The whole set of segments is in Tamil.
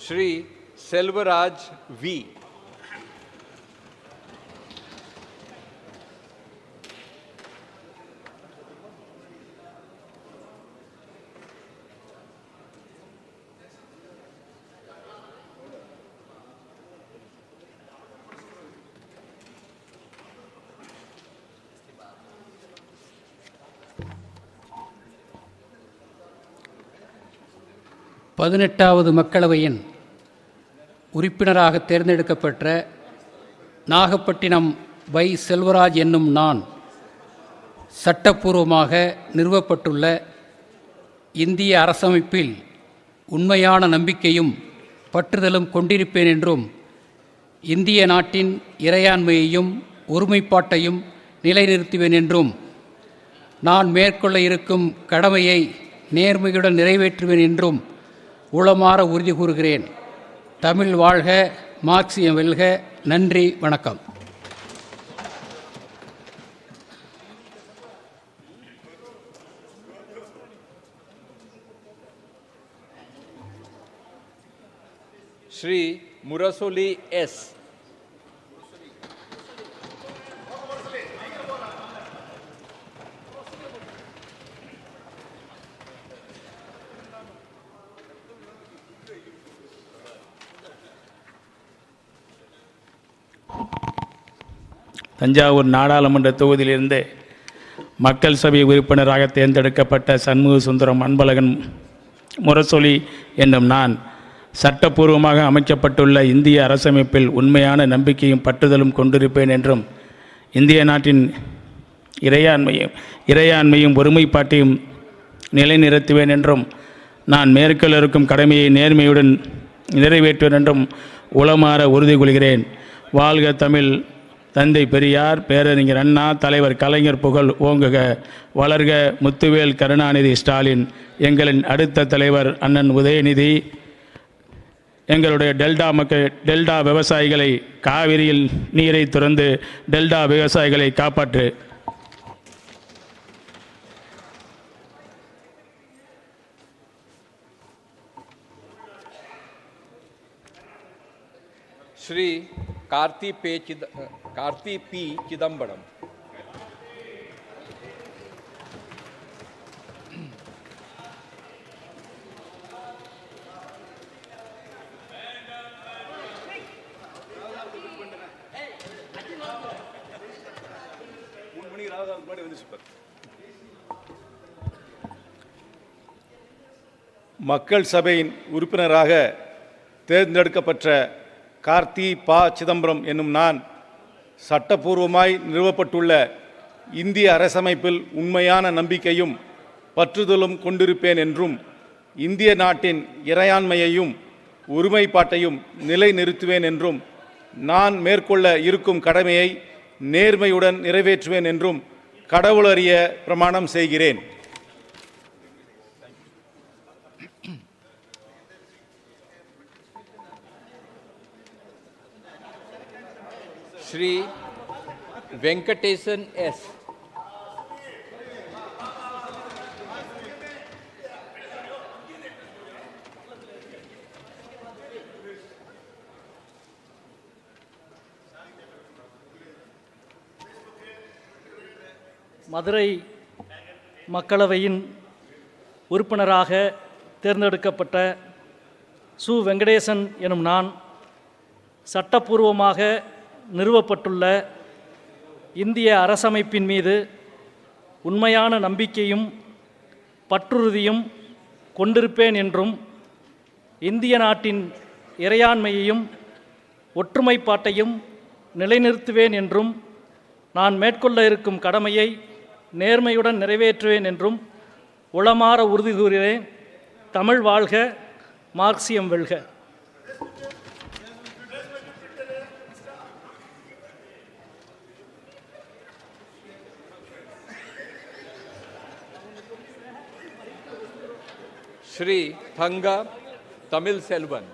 Shri Selvaraj V. பதினெட்டாவது மக்களவையின் உறுப்பினராக தேர்ந்தெடுக்கப்பட்ட நாகப்பட்டினம் வை. செல்வராஜ் என்னும் நான் சட்டப்பூர்வமாக நிறுவப்பட்டுள்ள இந்திய அரசமைப்பில் உண்மையான நம்பிக்கையும் பற்றுதலும் கொண்டிருப்பேன் என்றும் இந்திய நாட்டின் இறையாண்மையையும் ஒருமைப்பாட்டையும் நிலைநிறுத்துவேன் என்றும் நான் மேற்கொள்ள இருக்கும் கடமையை நேர்மையுடன் நிறைவேற்றுவேன் என்றும் உளமாற உறுதி கூறுகிறேன். தமிழ் வாழ்க, மார்க்சியம் வெல்க. நன்றி, வணக்கம். Shri Murasoli S. தஞ்சாவூர் நாடாளுமன்ற தொகுதியிலிருந்து மக்கள் சபை உறுப்பினராக தேர்ந்தெடுக்கப்பட்ட சண்முக சுந்தரம் அன்பழகன் முரசொலி என்னும் நான் சட்டப்பூர்வமாக அமைக்கப்பட்டுள்ள இந்திய அரசமைப்பில் உண்மையான நம்பிக்கையும் பற்றுதலும் கொண்டிருப்பேன் என்றும் இந்திய நாட்டின் இறையாண்மையும் ஒருமைப்பாட்டையும் நிலைநிறுத்துவேன் என்றும் நான் மேற்கொள்ள இருக்கும் கடமையை நேர்மையுடன் நிறைவேற்றுவேன் என்றும் உளமாற உறுதி கொள்கிறேன். வாழ்க தமிழ். தந்தை பெரியார், பேரறிஞர் அண்ணா, தலைவர் கலைஞர் புகழ் ஓங்குக. வளர்க முத்துவேல் கருணாநிதி ஸ்டாலின். எங்களின் அடுத்த தலைவர் அண்ணன் உதயநிதி. எங்களுடைய டெல்டா விவசாயிகளை காவிரியில் நீரை துறந்து டெல்டா விவசாயிகளை காப்பாற்று. Shri Karthi P. Chidambaram. மக்கள் சபையின் உறுப்பினராக தேர்ந்தெடுக்கப்பட்ட கார்த்தி பா. சிதம்பரம் என்னும் நான் சட்டப்பூர்வமாய் நிறுவப்பட்டுள்ள இந்திய அரசமைப்பில் உண்மையான நம்பிக்கையும் பற்றுதலும் கொண்டிருப்பேன் என்றும் இந்திய நாட்டின் இறையாண்மையையும் ஒருமைப்பாட்டையும் நிலைநிறுத்துவேன் என்றும் நான் மேற்கொள்ள இருக்கும் கடமையை நேர்மையுடன் நிறைவேற்றுவேன் என்றும் கடவுளறிய பிரமாணம் செய்கிறேன். Shri Venkatesan S. மதுரை மக்களவையின் உறுப்பினராக தேர்ந்தெடுக்கப்பட்ட சு. வெங்கடேசன் எனும் நான் சட்டப்பூர்வமாக நிறுவப்பட்டுள்ள இந்திய அரசமைப்பின் மீது உண்மையான நம்பிக்கையும் பற்றுறுதியும் கொண்டிருப்பேன் என்றும் இந்திய நாட்டின் இறையாண்மையையும் ஒற்றுமைப்பாட்டையும் நிலைநிறுத்துவேன் என்றும் நான் மேற்கொள்ள இருக்கும் கடமையை நேர்மையுடன் நிறைவேற்றுவேன் என்றும் உளமாற உறுதி கூறுகிறேன். தமிழ் வாழ்க, மார்க்சியம் வெல்க. Shri Thanga Tamil Selvan.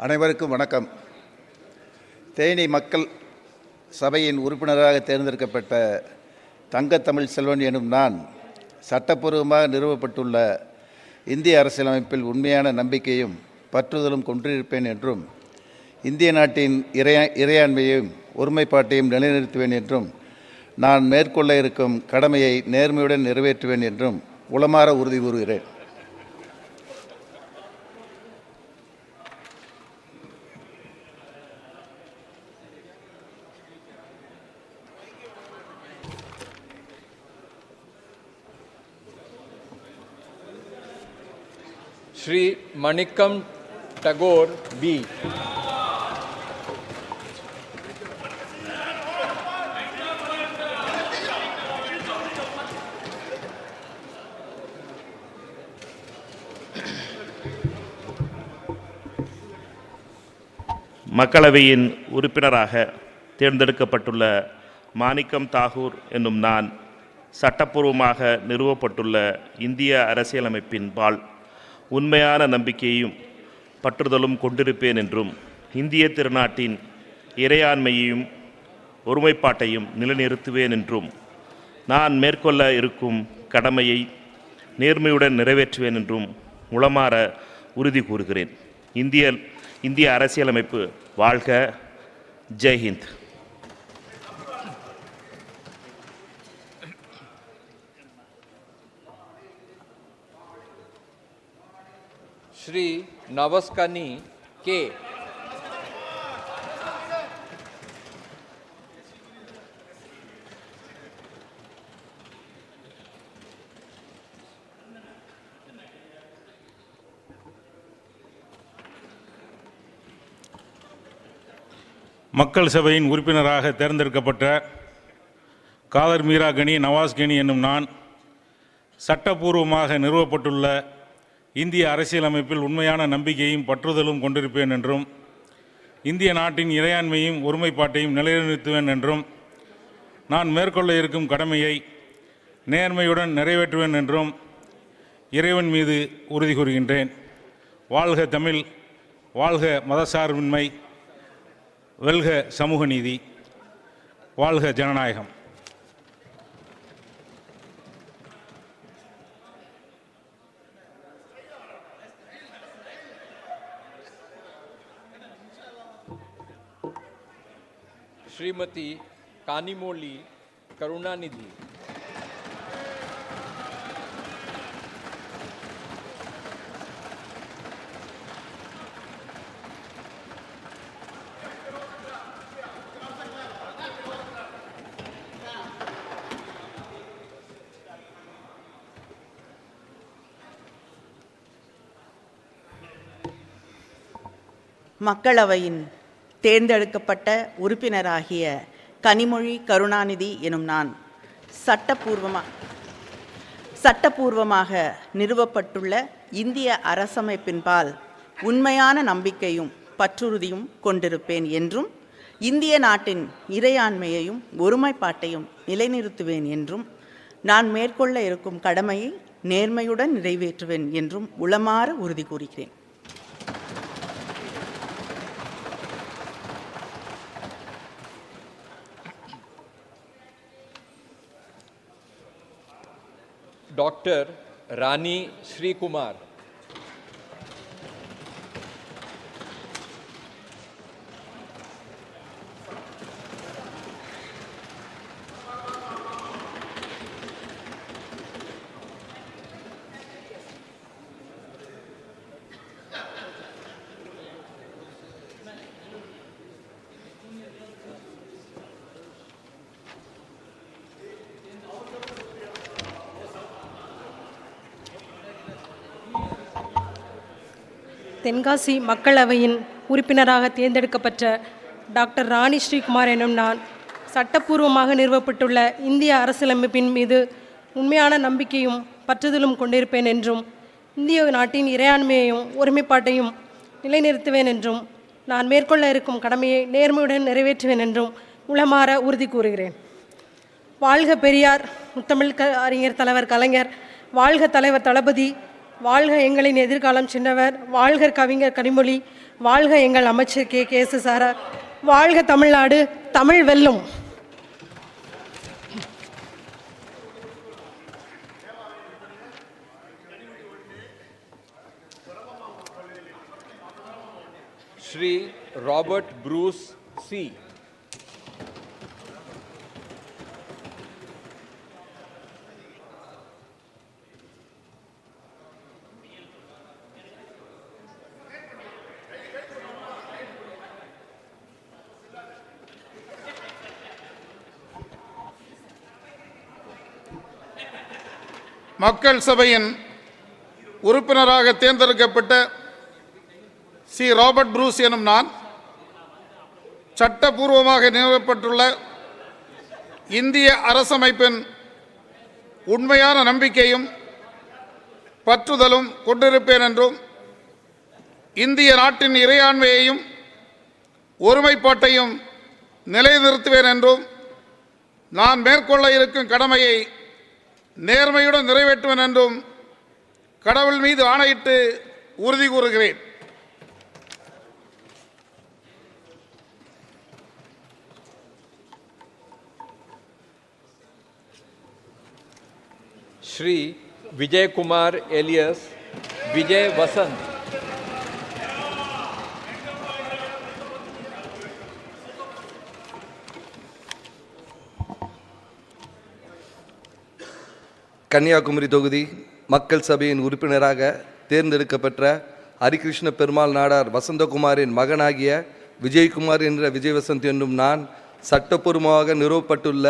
அனைவருக்கும் வணக்கம். தேனி மக்கள் சபையின் உறுப்பினராக தேர்ந்தெடுக்கப்பட்ட தங்கத்தமிழ் செல்வன் எனும் நான் சட்டப்பூர்வமாக நிறுவப்பட்டுள்ள இந்திய அரசியலமைப்பில் உண்மையான நம்பிக்கையும் பற்றுதலும் கொண்டிருப்பேன் என்றும் இந்திய நாட்டின் இறையாண்மையையும் ஒருமைப்பாட்டையும் நிலைநிறுத்துவேன் என்றும் நான் மேற்கொள்ள இருக்கும் கடமையை நேர்மையுடன் நிறைவேற்றுவேன் என்றும் உளமாற உறுதி கூறுகிறேன். श्री मणिकम टगोर बी. மக்களவையின் உறுப்பினராக தேர்ந்தெடுக்கப்பட்டுள்ள மாணிக்கம் தாகூர் என்னும் நான் சட்டப்பூர்வமாக நிறுவப்பட்டுள்ள இந்திய அரசியலமைப்பின் பால் உண்மையான நம்பிக்கையும் பற்றுதலும் கொண்டிருப்பேன் என்றும் இந்திய திருநாட்டின் இறையாண்மையையும் ஒருமைப்பாட்டையும் நிலைநிறுத்துவேன் என்றும் நான் மேற்கொள்ள இருக்கும் கடமையை நேர்மையுடன் நிறைவேற்றுவேன் என்றும் உளமாற உறுதி கூறுகிறேன். இந்திய அரசியலமைப்பு வாழ்க! ஜெய்ஹிந்த். श्री नवस्कनी के. மக்கள் சபையின் உறுப்பினராக தேர்ந்தெடுக்கப்பட்ட காதர் மீரா கனி நவாஸ் கனி என்னும் நான் சட்டப்பூர்வமாக நிறுவப்பட்டுள்ள இந்திய அரசியலமைப்பில் உண்மையான நம்பிக்கையும் பற்றுதலும் கொண்டிருப்பேன் என்றும் இந்திய நாட்டின் இறையாண்மையும் ஒருமைப்பாட்டையும் நிலைநிறுத்துவேன் என்றும் நான் மேற்கொள்ள இருக்கும் கடமையை நேர்மையுடன் நிறைவேற்றுவேன் என்றும் இறைவன் மீது உறுதி கூறுகின்றேன். வாழ்க தமிழ், வாழ்க மதசார்பின்மை, வெல்க சமூக நீதி, வாழ்க ஜனநாயகம். श्रीमती कानिमोली करुणानिधि. மக்களவையின் தேர்ந்தெடுக்கப்பட்ட உறுப்பினராகிய கனிமொழி கருணாநிதி எனும் நான் சட்டப்பூர்வமாக நிறுவப்பட்டுள்ள இந்திய அரசமைப்பின்பால் உண்மையான நம்பிக்கையும் பற்றுறுதியும் கொண்டிருப்பேன் என்றும் இந்திய நாட்டின் இறையாண்மையையும் ஒருமைப்பாட்டையும் நிலைநிறுத்துவேன் என்றும் நான் மேற்கொள்ள இருக்கும் கடமையை நேர்மையுடன் நிறைவேற்றுவேன் என்றும் உளமாற உறுதி கூறுகிறேன். डॉक्टर रानी श्री कुमार. தென்காசி மக்களவையின் உறுப்பினராக தேர்ந்தெடுக்கப்பட்ட டாக்டர் ராணி ஸ்ரீகுமார் எனும் நான் சட்டப்பூர்வமாக நிறுவப்பட்டுள்ள இந்திய அரசியலமைப்பின் மீது உண்மையான நம்பிக்கையும் பற்றுதலும் கொண்டிருப்பேன் என்றும் இந்திய நாட்டின் இறையாண்மையையும் ஒருமைப்பாட்டையும் நிலைநிறுத்துவேன் என்றும் நான் மேற்கொள்ள இருக்கும் கடமையை நேர்மையுடன் நிறைவேற்றுவேன் என்றும் உளமாற உறுதி கூறுகிறேன். வாழ்க பெரியார், முத்தமிழ் அறிஞர் தலைவர் கலைஞர், வாழ்க தலைவர் தளபதி, வாழ்க எங்களின் எதிர்காலம் சின்னவர், வாழ்க கவிஞர் கனிமொழி, வாழ்க எங்கள் அமைச்சர் கே.எஸ்.ஆர்., வாழ்க தமிழ்நாடு, தமிழ் வெல்லும். Shri Robert Bruce C. மக்கள் சபையின் உறுப்பினராக தேர்ந்தெடுக்கப்பட்ட சி ராபர்ட் ப்ரூஸ் எனும் நான் சட்டபூர்வமாக நிறுவப்பட்டுள்ள இந்திய அரசமைப்பின் உண்மையான நம்பிக்கையும் பற்றுதலும் கொண்டிருப்பேன் என்றும் இந்திய நாட்டின் இறையாண்மையையும் ஒருமைப்பாட்டையும் நிலைநிறுத்துவேன் என்றும் நான் மேற்கொள்ள இருக்கும் கடமையை நேர்மையுடன் நிறைவேற்றுவேன் என்றும் கடவுள் மீது ஆணையிட்டு உறுதி கூறுகிறேன். Shri Vijay Kumar alias Vijay Vasant. Kanyakumari தொகுதி மக்கள் சபையின் உறுப்பினராக தேர்ந்தெடுக்கப்பட்ட ஹரிகிருஷ்ண பெருமாள் நாடார் வசந்தகுமாரின் மகனாகிய விஜயகுமார் என்ற விஜய் வசந்த் என்னும் நான் சட்டப்பூர்வமாக நிறுவப்பட்டுள்ள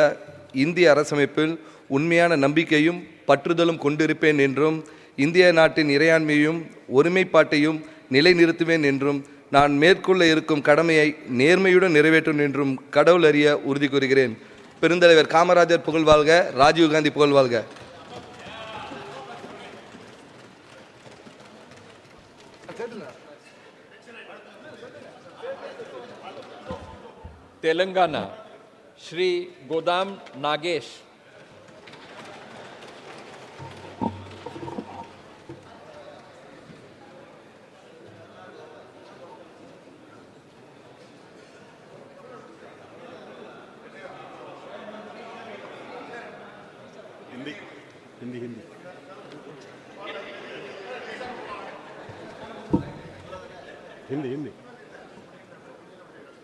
இந்திய அரசமைப்பில் உண்மையான நம்பிக்கையும் பற்றுதலும் கொண்டிருப்பேன் என்றும் இந்திய நாட்டின் இறையாண்மையும் ஒருமைப்பாட்டையும் நிலைநிறுத்துவேன் என்றும் நான் மேற்கொள்ள இருக்கும் கடமையை நேர்மையுடன் நிறைவேற்றும் என்றும் கடவுள் அறிய உறுதி கூறுகிறேன். பெருந்தலைவர் Kamarajar புகழ்வாழ்க, Rajiv Gandhi புகழ்வாழ்க. Telangana, Shri Godam Nagesh. Hindi.